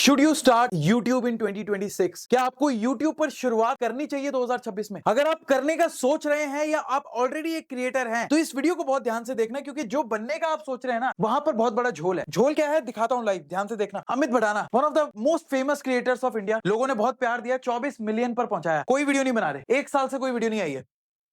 Should you start YouTube in 2026? क्या आपको YouTube पर शुरुआत करनी चाहिए 2026 में? अगर आप करने का सोच रहे हैं या आप ऑलरेडी एक क्रिएटर हैं तो इस वीडियो को बहुत ध्यान से देखना, क्योंकि जो बनने का आप सोच रहे हैं ना वहां पर बहुत बड़ा झोल है। झोल क्या है दिखाता हूं लाइव, ध्यान से देखना। Amit Bhatana, one of the most famous creators of India, लोगों ने बहुत प्यार दिया, 24 मिलियन पर पहुंचाया, कोई वीडियो नहीं बना रहे, एक साल से कोई वीडियो नहीं आई है।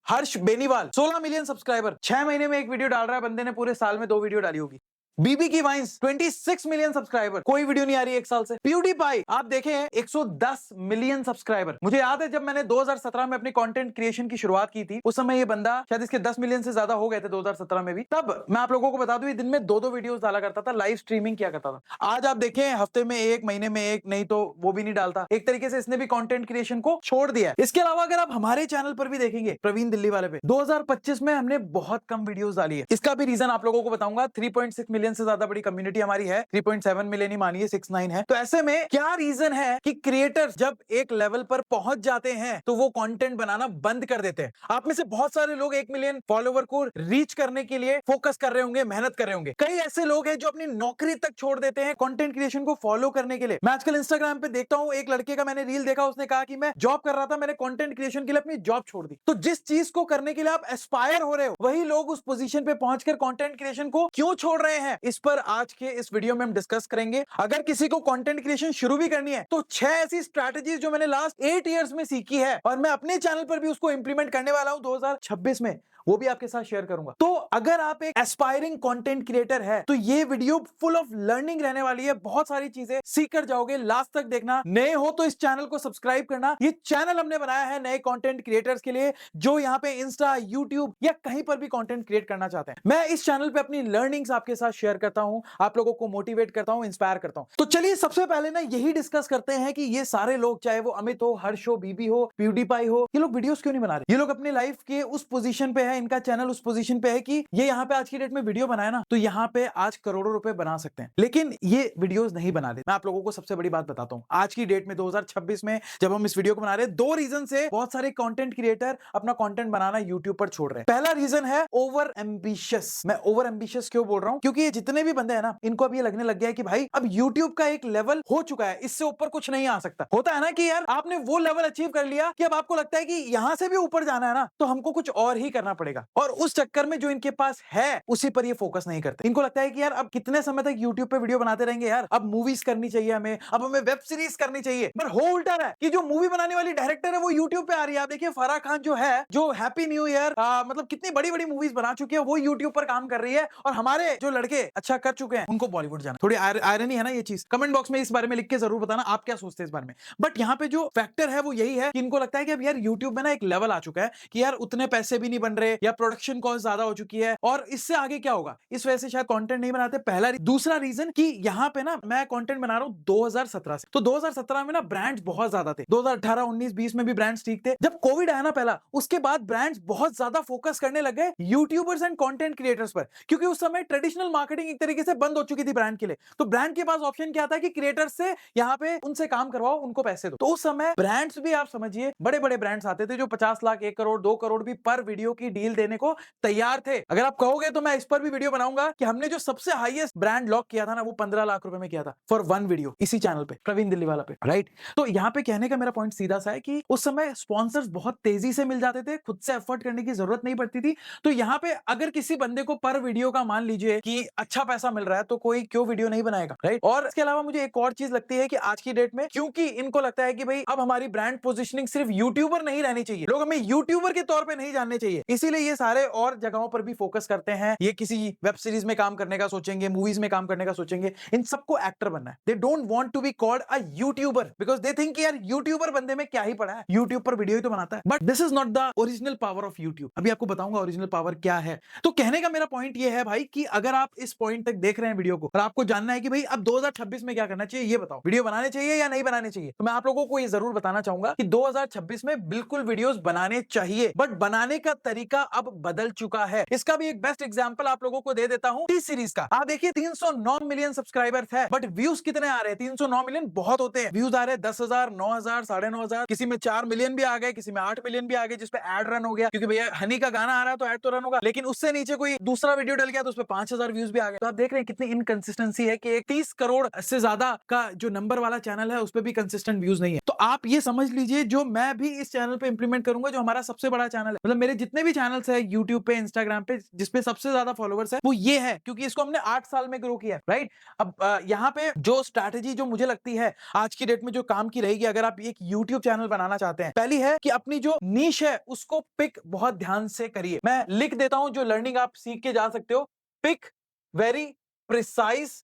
हर्ष बेनीवाल 16 मिलियन सब्सक्राइबर, 6 महीने में एक वीडियो डाल रहा है बंदे ने, पूरे साल में 2 वीडियो डाली होगी। बीबी की वाइन्स 26 मिलियन सब्सक्राइबर, कोई वीडियो नहीं आ रही एक साल से। प्यूडीपाई आप देखें 110 मिलियन सब्सक्राइबर। मुझे याद है जब मैंने 2017 में अपनी कंटेंट क्रिएशन की शुरुआत की थी, उस समय ये बंदा शायद इसके 10 मिलियन से ज्यादा हो गए थे 2017 में भी। तब मैं आप लोगों को बता दूं ये दिन में 2-2 वीडियोस डाला करता था, लाइव स्ट्रीमिंग किया करता था। आज आप देखें हफ्ते में एक, महीने में एक, नहीं तो वो भी नहीं डालता। एक तरीके से इसने भी कंटेंट क्रिएशन को छोड़ दिया है। इसके अलावा अगर आप हमारे चैनल पर भी देखेंगे प्रवीण दिल्ली वाले पे 2025 में हमने बहुत कम वीडियोस डाली है। इसका भी रीजन आप लोगों को बताऊंगा। 3.6 मिलियन से ज्यादा बड़ी कम्युनिटी हमारी है, 3.7 मिलियन ही मानिए, 69 है। तो ऐसे में क्या रीजन है कि क्रिएटर्स जब एक लेवल पर पहुंच जाते हैं तो वो कंटेंट बनाना बंद कर देते हैं। आप में से बहुत सारे लोग 1 मिलियन फॉलोवर को रीच करने के लिए फोकस कर रहे होंगे, मेहनत कर रहे होंगे। कई ऐसे लोग हैं जो अपनी नौकरी तक छोड़ देते हैं कंटेंट क्रिएशन को फॉलो करने के लिए। मैं आजकल इंस्टाग्राम पे देखता हूं, एक लड़के का मैंने रील देखा, उसने कहा कि मैं जॉब कर रहा था, मैंने कंटेंट क्रिएशन के लिए अपनी जॉब छोड़ दी। तो जिस चीज को करने के लिए आप एस्पायर हो रहे हो, वही लोग उस पोजीशन पे पहुंचकर कंटेंट क्रिएशन को क्यों छोड़ रहे हैं, इस पर आज के इस वीडियो में हम डिस्कस करेंगे। अगर किसी को कंटेंट क्रिएशन शुरू भी करनी है तो 6 ऐसी स्ट्रैटेजीज जो मैंने लास्ट 8 इयर्स में सीखी है और मैं अपने चैनल पर भी उसको इंप्लीमेंट करने वाला हूं 2026 में, वो भी आपके साथ शेयर करूंगा। तो अगर आप एक एस्पायरिंग कंटेंट क्रिएटर है तो ये वीडियो फुल ऑफ लर्निंग रहने वाली है, बहुत सारी चीजें सीख कर जाओगे। लास्ट तक देखना। नए हो तो इस चैनल को सब्सक्राइब करना। ये चैनल हमने बनाया है नए कंटेंट क्रिएटर्स के लिए जो यहाँ पे इंस्टा, यूट्यूब या कहीं पर भी कंटेंट क्रिएट करना चाहते हैं। मैं इस चैनल पे अपनी लर्निंग्स आपके साथ शेयर करता हूं, आप लोगों को मोटिवेट करता हूं, इंस्पायर करता हूं। तो चलिए सबसे पहले ना यही डिस्कस करते हैं कि ये सारे लोग, चाहे वो अमित हो, हर्ष हो, बीबी हो, प्यूडीपाई हो, ये लोग वीडियोस क्यों नहीं बना रहे। ये लोग अपनी लाइफ के उस पोजीशन पे है, इनका चैनल उस पोजीशन पे है कि ये यहाँ पे आज की डेट में वीडियो बनाए ना तो यहाँ पे आज करोड़ों रुपए बना सकते हैं, लेकिन ये वीडियोस नहीं बना रहे। मैं आप लोगों को सबसे बड़ी बात बताता हूँ। आज की डेट में 2026 में जब हम इस वीडियो को बना रहे हैं, 2 रीजन से बहुत सारे कंटेंट क्रिएटर अपना कंटेंट बनाना यूट्यूब पर छोड़ रहे हैं। पहला रीजन है ओवर एम्बिशियस। मैं ओवर एम्बिशियस क्यों बोल रहा हूं, क्योंकि ये जितने भी बंदे हैं ना, इनको अब ये लगने लग गया है कि भाई अब यूट्यूब का एक लेवल हो चुका है, इससे ऊपर कुछ नहीं आ सकता। होता है ना कि यार आपने वो लेवल अचीव कर लिया कि अब आपको लगता है कि यहां से भी ऊपर जाना है ना तो हमको कुछ और ही करना पड़ेगा, और उस चक्कर में जो इनके पास है उसी पर ये फोकस नहीं करते। इनको लगता है कि यार अब कितने समय तक यूट्यूब पे वीडियो बनाते रहेंगे, यार अब मूवीज करनी चाहिए हमें, अब हमें वेब सीरीज करनी चाहिए। पर हो उल्टा है कि जो मूवी बनाने वाली डायरेक्टर है वो यूट्यूब पे आ रही है। आप देखिए फराह खान जो है, जो हैप्पी न्यू ईयर मतलब कितनी बड़ी बड़ी मूवीज बना चुकी है, वो यूट्यूब पर काम कर रही है, और हमारे जो लड़के अच्छा कर चुके हैं उनको बॉलीवुड जाना। थोड़ी आयरनी है ना ये चीज। कमेंट बॉक्स में इस बारे में लिख के जरूर बताना आप क्या सोचते हैं इस बारे में। बट यहाँ पे जो फैक्टर है वो यही है कि इनको लगता है कि अब यार यूट्यूब में ना एक लेवल आ चुका है कि यार उतने पैसे भी नहीं बन रहे, या प्रोडक्शन कॉस्ट ज्यादा हो चुकी है, और इससे आगे क्या होगा, इस वजह से शायद कंटेंट नहीं बनाते। पहला दूसरा रीजन कि यहाँ पे ना मैं कंटेंट बना रहा हूँ 2017 से, तो 2017 में ना ब्रांड्स बहुत ज्यादा थे। 2018, 19, 20 में भी ब्रांड्स ठीक थे। जब कोविड आया ना पहला, उसके बाद ब्रांड्स बहुत ज्यादा फोकस करने लगे यूट्यूबर्स एंड कंटेंट क्रिएटर्स पर, क्योंकि उस समय ट्रेडिशनल मार्केटिंग एक तरीके से बंद हो चुकी थी ब्रांड के लिए। तो ब्रांड के पास ऑप्शन क्या था कि क्रिएटर्स से यहाँ पे उनसे काम करवाओ, उनको पैसे दो। तो उस समय ब्रांड्स भी आप समझिए बड़े बड़े ब्रांड्स आते थे जो 50 लाख, 1 करोड़, 2 करोड़ भी पर वीडियो की डील देने को तैयार थे। अगर आप कहोगे तो मैं इस पर भी वीडियो बनाऊंगा कि हमने जो सबसे हाईएस्ट ब्रांड लॉक किया था ना वो 15 लाख रुपए में किया था फॉर 1 वीडियो, इसी चैनल पे, प्रवीण दिल्ली वाला पे, राइट। तो यहाँ पे कहने का मेरा पॉइंट सीधा सा है कि उस समय स्पॉन्सर्स बहुत तेजी से मिल जाते थे, खुद से एफर्ट करने की जरूरत नहीं पड़ती थी। तो यहाँ पे अगर किसी बंदे को पर वीडियो का मान लीजिए कि अच्छा पैसा मिल रहा है तो कोई क्यों वीडियो नहीं बनाएगा, राइट। और इसके अलावा मुझे एक और चीज लगती है कि आज की डेट में क्योंकि इनको लगता है कि भाई अब हमारी ब्रांड पोजिशनिंग सिर्फ यूट्यूबर नहीं रहनी चाहिए, लोग हमें यूट्यूबर के तौर पर नहीं जानने चाहिए, इसीलिए ये सारे और जगहों पर भी फोकस करते हैं। ये किसी वेब सीरीज में काम करने का सोचेंगे, मूवीज में काम करने का सोचेंगे, इन सबको एक्टर बनना है। They don't want to be called a YouTuber because they think यार यूट्यूबर बंदे में क्या ही पड़ा है, यूट्यूब पर वीडियो ही तो बनाता है। But this is not the original power of YouTube. अभी आपको बताऊंगा ओरिजिनल पावर क्या है। तो कहने का मेरा पॉइंट ये है भाई कि अगर आप इस पॉइंट तक देख रहे हैं वीडियो को और आपको जानना है कि भाई अब 2026 में क्या करना चाहिए, ये बताओ, वीडियो बनाने चाहिए या नहीं बनाने चाहिए, तो मैं आप लोगों को ये जरूर बताना चाहूंगा कि 2026 में बिल्कुल वीडियोस बनाने चाहिए, बट बनाने का तरीका तरीका अब बदल चुका है। इसका भी एक बेस्ट एग्जांपल आप लोगों को दे देता हूं, टी सीरीज का। आप देखिए 309 मिलियन सब्सक्राइबर्स है, बट व्यूज कितने आ रहे हैं? 309 मिलियन बहुत होते हैं। व्यूज आ रहे हैं 10,000, 9,000, 9,500, किसी में 4 मिलियन भी आ गए, किसी में 8 मिलियन भी आ गए, जिसपे एड रन हो गया, क्योंकि भैया हनी का गाना आ रहा है तो एड तो रन होगा। लेकिन उससे नीचे कोई दूसरा वीडियो डल गया तो उसपे 5,000 व्यूज भी आ गए। तो आप देख रहे हैं कितनी इनकंसिस्टेंसी है कि 30 करोड़ से ज्यादा का जो नंबर वाला चैनल है उस पर भी कंसिस्टेंट व्यूज नहीं है। तो आप ये समझ लीजिए, जो मैं भी इस चैनल पे इंप्लीमेंट करूंगा, जो हमारा सबसे बड़ा चैनल है, मतलब मेरे जितने भी चैनल्स है यूट्यूब पे, इंस्टाग्राम पे, जिसपे सबसे ज्यादा फॉलोवर्स है वो ये है, क्योंकि इसको हमने 8 साल में ग्रो किया, राइट। अब यहाँ पे जो स्ट्रैटेजी जो मुझे लगती है आज की डेट में जो काम की रहेगी, अगर आप एक यूट्यूब चैनल बनाना चाहते हैं, पहली है कि अपनी जो नीश है उसको पिक बहुत ध्यान से करिए। मैं लिख देता हूं जो लर्निंग आप सीख के जा सकते हो। पिक वेरी प्रिसाइज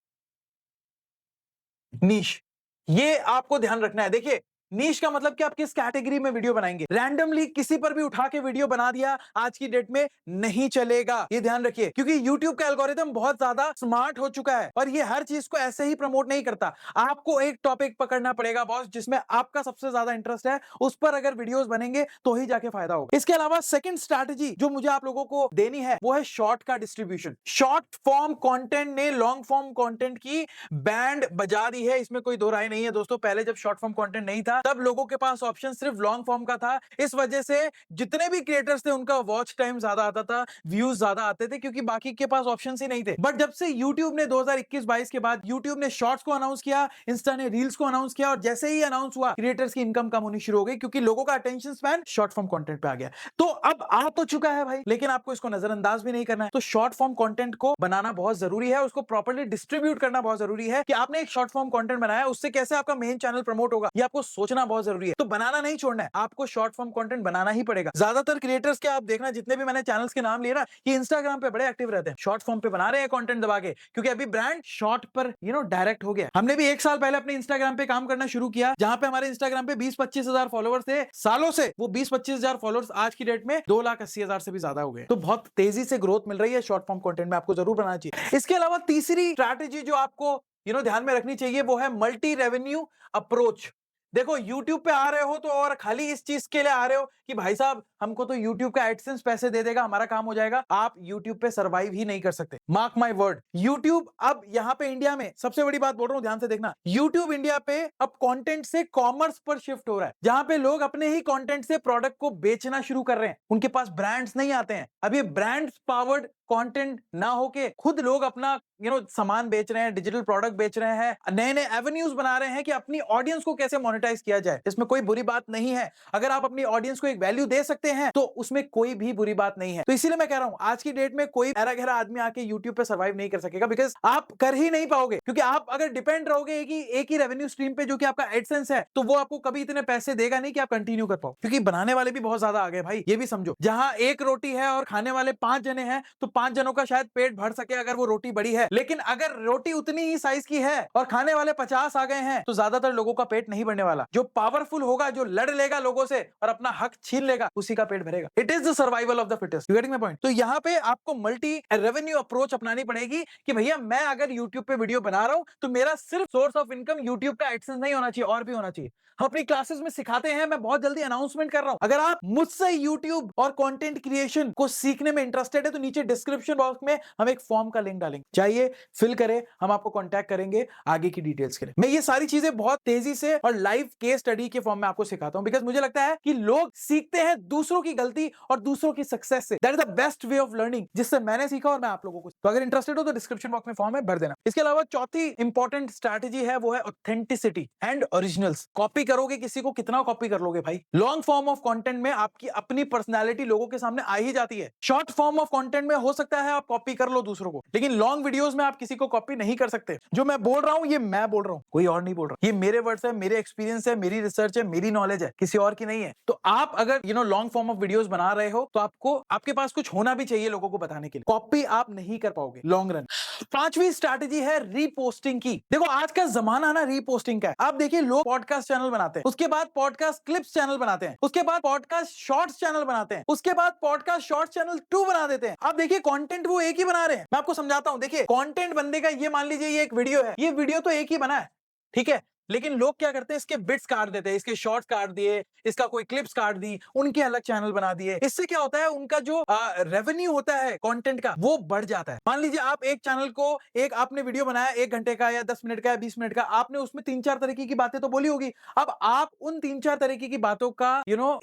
नीश, ये आपको ध्यान रखना है। देखिए नीश का मतलब कि आप किस कैटेगरी में वीडियो बनाएंगे। रैंडमली किसी पर भी उठा के वीडियो बना दिया आज की डेट में नहीं चलेगा, ये ध्यान रखिए, क्योंकि YouTube का एल्गोरिथम बहुत ज्यादा स्मार्ट हो चुका है और ये हर चीज को ऐसे ही प्रमोट नहीं करता। आपको एक टॉपिक पकड़ना पड़ेगा बॉस, जिसमें आपका सबसे ज्यादा इंटरेस्ट है, उस पर अगर वीडियोस बनेंगे तो ही जाके फायदा होगा। इसके अलावा सेकंड स्ट्रैटेजी जो मुझे आप लोगों को देनी है वो है शॉर्ट का डिस्ट्रीब्यूशन। शॉर्ट फॉर्म कंटेंट ने लॉन्ग फॉर्म कंटेंट की बैंड बजा दी है, इसमें कोई दो राय नहीं है दोस्तों। पहले जब शॉर्ट फॉर्म कंटेंट नहीं था तब लोगों के पास ऑप्शन सिर्फ लॉन्ग फॉर्म का था। इस वजह से जितने भी क्रिएटर्स थे उनका वॉच टाइम ज्यादा आता था, व्यूज ज्यादा आते थे, क्योंकि बाकी के पास ऑप्शन ही नहीं थे। बट जब से YouTube ने 2021-22 के बाद YouTube ने शॉर्ट्स को अनाउंस किया, इंस्टा ने रील्स को अनाउंस किया, और जैसे ही अनाउंस हुआ क्रिएटर्स की इनकम कम होनी शुरू हो गई, क्योंकि लोगों का attention span short form content पे आ गया। तो अब आ तो चुका है भाई, लेकिन आपको इसको नजरअंदाज भी नहीं करना है। तो शॉर्ट फॉर्म कंटेंट को बनाना बहुत जरूरी है, उसको प्रॉपर्ली डिस्ट्रीब्यूट करना बहुत जरूरी है। कि आपने एक शॉर्ट फॉर्म कंटेंट बनाया, उससे कैसे आपका मेन चैनल प्रमोट होगा, ये आपको सोचना बहुत जरूरी है। तो बनाना नहीं छोड़ना है, आपको शॉर्ट फॉर्म कंटेंट बनाना ही पड़ेगा। ज्यादातर क्रिएटर्स के आप देखना, जितने भी मैंने चैनल्स के नाम लिए ना, ये इंस्टाग्राम पे बड़े एक्टिव रहते हैं, शॉर्ट फॉर्म पे बना रहे हैं कंटेंट दबा के, क्योंकि अभी ब्रांड शॉर्ट पर डायरेक्ट हो गया। हमने भी 1 साल पहले अपने इंस्टाग्राम पे काम करना शुरू किया, जहां पे हमारे इंस्टाग्राम पे 20-25 हजार फॉलोवर्स थे सालों से। वो 20-25 हजार फॉलोवर्स आज की डेट में 2,80,000 से भी ज्यादा हो गए। तो बहुत तेजी से ग्रोथ मिल रही है शॉर्ट फॉर्म कंटेंट में, आपको जरूर बनाना चाहिए। इसके अलावा तीसरी स्ट्रैटेजी जो आपको ध्यान में रखनी चाहिए वो है मल्टी रेवेन्यू अप्रोच। देखो YouTube पे आ रहे हो तो और खाली इस चीज के लिए आ रहे हो कि भाई साहब हमको तो YouTube का एडसेंस पैसे दे देगा, हमारा काम हो जाएगा, आप YouTube पे सरवाइव ही नहीं कर सकते। मार्क माय वर्ड, YouTube अब यहाँ पे इंडिया में, सबसे बड़ी बात बोल रहा हूं ध्यान से देखना, YouTube इंडिया पे अब कंटेंट से कॉमर्स पर शिफ्ट हो रहा है, जहां पे लोग अपने ही कंटेंट से प्रोडक्ट को बेचना शुरू कर रहे हैं। उनके पास ब्रांड्स नहीं आते हैं, अब ये ब्रांड्स पावर्ड कंटेंट ना होके खुद लोग अपना सामान बेच रहे हैं, डिजिटल प्रोडक्ट बेच रहे हैं, नए नए एवेन्यूज बना रहे हैं कि अपनी ऑडियंस को कैसे मोनेटाइज किया जाए। इसमें कोई बुरी बात नहीं है, अगर आप अपनी ऑडियंस को एक वैल्यू दे सकते हैं तो उसमें कोई भी बुरी बात नहीं है। तो इसीलिए मैं कह रहा हूं आज की डेट में कोई ऐरा गहरा आदमी आके यूट्यूब पे सर्वाइव नहीं कर सकेगा, बिकॉज आप कर ही नहीं पाओगे, क्योंकि आप अगर डिपेंड रहोगे एक ही रेवेन्यू स्ट्रीम पे जो कि आपका एडसेंस है, तो वो आपको कभी इतने पैसे देगा नहीं कि आप कंटिन्यू कर पाओ, क्योंकि बनाने वाले भी बहुत ज्यादा आ गए भाई, ये भी समझो। जहां एक रोटी है और खाने वाले 5 जने हैं, तो 5 जनों का शायद पेट भर सके अगर वो रोटी बड़ी है, लेकिन अगर रोटी उतनी ही साइज की है और खाने वाले 50 आ गए हैं, तो ज्यादातर लोगों का पेट नहीं भरने वाला। जो पावरफुल होगा, जो लड़ लेगा लोगों से और अपना हक छीन लेगा, उसी का पेट भरेगा। It is the survival of the fittest. You getting my point? तो यहाँ पे आपको मल्टी रेवेन्यू अप्रोच अपनानी पड़ेगी कि भैया मैं अगर यूट्यूब पे वीडियो बना रहा हूं तो मेरा सिर्फ सोर्स ऑफ इनकम यूट्यूब का एडसेंस नहीं होना चाहिए, और भी होना चाहिए। हम अपनी क्लासेस में सिखाते हैं, मैं बहुत जल्दी अनाउंसमेंट कर रहा हूं, अगर आप मुझसे यूट्यूब और कंटेंट क्रिएशन को सीखने में इंटरेस्टेड है तो नीचे डिस्क्रिप्शन बॉक्स में हम एक फॉर्म का लिंक डालेंगे, चाहिए फिल करें, हम आपको कांटेक्ट करेंगे आगे की डिटेल्स के लिए। मैं ये सारी चीजें बहुत तेजी से और लाइव केस स्टडी के फॉर्म में आपको सिखाता हूं, बिकॉज मुझे लगता है कि लोग सीखते हैं दूसरों की गलती और दूसरों की सक्सेस से। That is the best way of learning, जिससे मैंने सीखा और मैं आप लोगों को। तो अगर इंटरेस्टेड हो तो डिस्क्रिप्शन बॉक्स में फॉर्म है, भर देना। इसके अलावा चौथी इंपॉर्टेंट स्ट्रैटेजी है वो है ऑथेंटिसिटी एंड ओरिजिनल्स। कॉपी करोगे किसी को, कितना कॉपी कर लोगे भाई? लॉन्ग फॉर्म ऑफ कंटेंट में आपकी अपनी पर्सनैलिटी लोगों के सामने आ ही जाती है। शॉर्ट फॉर्म ऑफ कंटेंट में हो सकता है आप कॉपी कर लो दूसरों को, लेकिन लॉन्ग वीडियोस में आप किसी को कॉपी नहीं कर सकते। जो मैं बोल रहा हूं ये मैं बोल रहा हूं, कोई और नहीं बोल रहा। ये मेरे वर्ड्स है, मेरे एक्सपीरियंस है, मेरी रिसर्च है, मेरी नॉलेज है, किसी और की नहीं है। तो आप अगर लॉन्ग फॉर्म ऑफ वीडियोस बना रहे हो तो आपको आपके पास कुछ होना भी चाहिए लोगों को बताने के लिए। कॉपी आप नहीं कर पाओगे लॉन्ग रन। पांचवी स्ट्रैटेजी है रीपोस्टिंग की। देखो आज का जमाना ना रीपोस्टिंग का है। आप देखिए लोग पॉडकास्ट चैनल बनाते हैं, उसके बाद पॉडकास्ट क्लिप्स चैनल बनाते हैं, उसके बाद पॉडकास्ट शॉर्ट्स चैनल बनाते हैं, उसके बाद पॉडकास्ट शॉर्ट्स चैनल 2 बना देते हैं। आप देखिए कंटेंट वो एक ही बना रहे हैं। मैं आपको समझाता हूं, देखिए कंटेंट बनने का, ये मान लीजिए ये एक वीडियो है, ये वीडियो तो एक ही बना है, ठीक है। लेकिन लोग क्या करते हैं, इसके बिट्स काट देते हैं, इसके शॉर्ट्स काट दिए, इसका कोई क्लिप्स काट दी, उनके अलग चैनल बना दिए। इससे क्या होता है, उनका जो रेवेन्यू होता है कंटेंट का वो बढ़ जाता है। मान लीजिए आप एक चैनल को, एक आपने वीडियो बनाया 1 घंटे का या 10 मिनट का या 20 मिनट का, आपने उसमें 3-4 तरीके की बातें तो बोली होगी। अब आप उन 3-4 तरीके की बातों का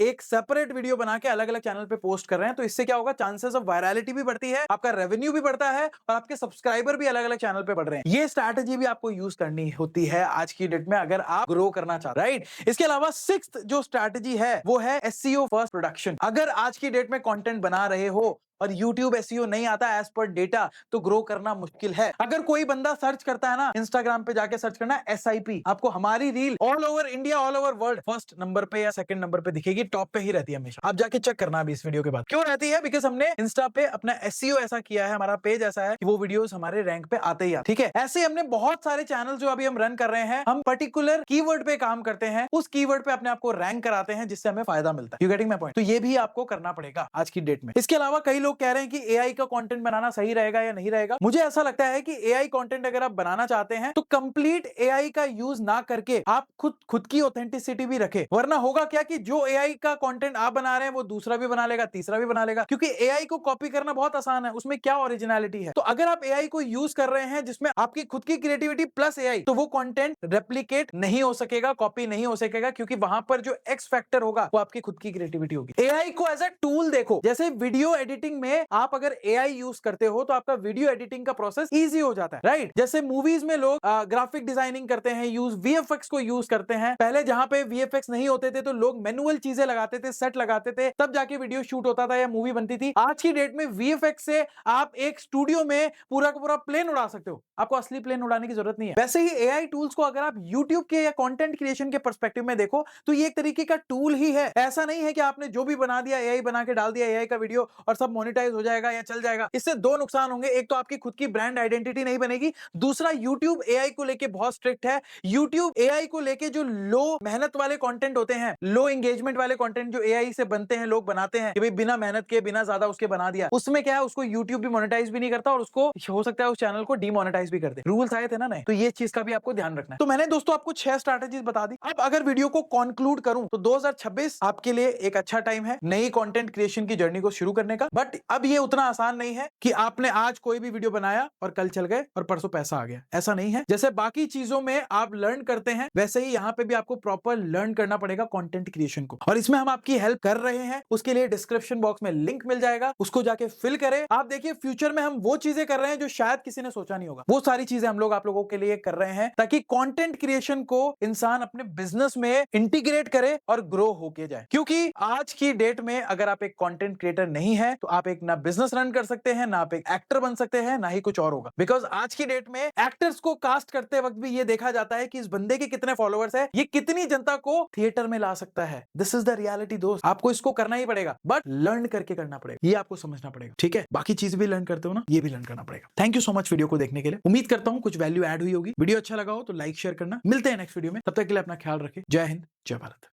एक सेपरेट वीडियो बना के अलग अलग चैनल पे पोस्ट कर रहे हैं, तो इससे क्या होगा, चांसेस ऑफ वायरलिटी भी बढ़ती है, आपका रेवेन्यू भी बढ़ता है और आपके सब्सक्राइबर भी अलग अलग चैनल पे बढ़ रहे हैं। ये स्ट्रैटेजी भी आपको यूज करनी होती है आज की डेट में अगर आप ग्रो करना चाहते हैं, राइट। इसके अलावा 6th जो स्ट्रैटेजी है वो है एसईओ फर्स्ट प्रोडक्शन। अगर आज की डेट में कंटेंट बना रहे हो और YouTube SEO नहीं आता एज पर डेटा, तो ग्रो करना मुश्किल है। अगर कोई बंदा सर्च करता है ना, इंस्टाग्राम पे जाके सर्च करना SIP, आपको हमारी reel all over India, all over world first number पे या सेकंड नंबर पे दिखेगी, टॉप पे ही रहती है हमेशा। आप जाके चेक करना अभी इस वीडियो के बाद। क्यों रहती है? बिकॉज हमने इंस्टा पे अपना SEO ऐसा किया है, हमारा पेज ऐसा है कि वो वीडियोस हमारे रैंक पे आते ही आते। ठीक है, ऐसे हमने बहुत सारे चैनल जो अभी हम रन कर रहे हैं, हम पर्टिकुलर कीवर्ड पे काम करते हैं, उस कीवर्ड पे अपने आप को रैंक कराते हैं, जिससे हमें फायदा मिलता है। You getting my point? तो ये भी आपको करना पड़ेगा आज की डेट में। इसके अलावा कई लोग कह रहे हैं कि AI का कंटेंट बनाना सही रहेगा या नहीं रहेगा। मुझे ऐसा लगता है कि AI कंटेंट अगर आप बनाना चाहते हैं तो कंप्लीट AI का यूज ना करके आप खुद की ऑथेंटिसिटी भी रखें, वरना होगा क्या कि जो AI का कंटेंट आप बना रहे हैं वो दूसरा भी बना लेगा, तीसरा भी बना लेगा, क्योंकि AI को कॉपी करना बहुत आसान है, उसमें क्या ओरिजिनलिटी है। तो अगर आप AI को यूज कर रहे हैं जिसमें आपकी खुद की क्रिएटिविटी प्लस AI, तो वो कंटेंट रेप्लिकेट नहीं हो सकेगा, कॉपी नहीं हो सकेगा, क्योंकि वहां पर जो एक्स फैक्टर होगा वो आपकी खुद की क्रिएटिविटी होगी। AI को एज अ टूल देखो, जैसे वीडियो एडिटिंग में आप अगर AI यूज करते हो तो आपका वीडियो एडिटिंग का प्रोसेस इजी हो जाता है, राइट। जैसे मूवीज में लोग ग्राफिक डिजाइनिंग करते हैं, यूज VFX को यूज करते हैं। पहले जहां पे VFX नहीं होते थे तो लोग मैनुअल चीजें लगाते थे, सेट लगाते थे, तब जाके वीडियो शूट होता था या मूवी बनती थी। आज की डेट में VFX से आप एक स्टूडियो में पूरा का पूरा प्लेन उड़ा सकते हो, आपको असली प्लेन उड़ाने की जरूरत नहीं है। वैसे ही AI टूल्स को अगर आप YouTube के या कंटेंट क्रिएशन के पर्सपेक्टिव में देखो तो ये एक तरीके का टूल ही है। ऐसा नहीं है कि आपने जो भी बना दिया, AI बना के डाल दिया AI का वीडियो और सब मोनेटाइज हो जाएगा या चल जाएगा। इससे दो नुकसान होंगे, एक तो आपकी खुद की ब्रांड आइडेंटिटी नहीं बनेगी, दूसरा YouTube AI को लेके बहुत स्ट्रिक्ट है। YouTube AI को लेके जो लो मेहनत वाले कंटेंट होते हैं, लो एंगेजमेंट वाले कंटेंट जो AI से बनते हैं, लोग बनाते हैं कि भाई बिना मेहनत के, बिना ज्यादा उसके बना दिया, उसमें क्या है, उसको YouTube भी मोनेटाइज भी नहीं करता और उसको हो सकता है उस चैनल को डीमोनेटाइज भी कर दे। रूल्स आए थे ना नए, तो ये चीज का भी आपको ध्यान रखना है। तो मैंने दोस्तों आपको 6 स्ट्रैटेजीज बता दी। अब अगर वीडियो को कंक्लूड करूं तो 2026 आपके लिए एक अच्छा टाइम है नई कंटेंट क्रिएशन की जर्नी को शुरू करने का। बट अब ये उतना आसान नहीं है कि आपने आज कोई भी वीडियो बनाया और कल चल गए और परसों पैसा आ गया, ऐसा नहीं है। जैसे बाकी चीजों में आप लर्न करते हैं, वैसे ही यहाँ पे भी आपको प्रॉपर लर्न करना पड़ेगा कंटेंट क्रिएशन को, और इसमें हम आपकी हेल्प कर रहे हैं। उसके लिए डिस्क्रिप्शन बॉक्स में लिंक मिल जाएगा, उसको जाके फिल करें। आप देखिए फ्यूचर में हम वो चीजें कर रहे हैं जो शायद किसी ने सोचा नहीं होगा, वो सारी चीजें हम लोग आप लोगों के लिए कर रहे हैं ताकि कंटेंट क्रिएशन को इंसान अपने बिजनेस में इंटीग्रेट करे और ग्रो होके जाए। क्योंकि आज की डेट में अगर आप एक कंटेंट क्रिएटर नहीं है तो आप एक ना बिजनेस रन कर सकते हैं, ना आप एक एक्टर बन सकते हैं, ना ही कुछ और होगा। बिकॉज आज की डेट में एक्टर्स को कास्ट करते वक्त भी ये देखा जाता है कि इस बंदे के कितने फॉलोअर्स है, ये कितनी जनता को थिएटर में ला सकता है। दिस इज द रियलिटी दोस्त, आपको इसको करना ही पड़ेगा, बट लर्न करके करना पड़ेगा, ये आपको समझना पड़ेगा। ठीक है, बाकी चीज भी लर्न करते हो ना, ये भी लर्न करना पड़ेगा। Thank you so much video को देखने के लिए। उम्मीद करता हूं कुछ वैल्यू ऐड हुई होगी। वीडियो अच्छा लगा हो तो लाइक शेयर करना। मिलते हैं नेक्स्ट वीडियो में, तब तक के लिए अपना ख्याल रखें। जय हिंद, जय भारत।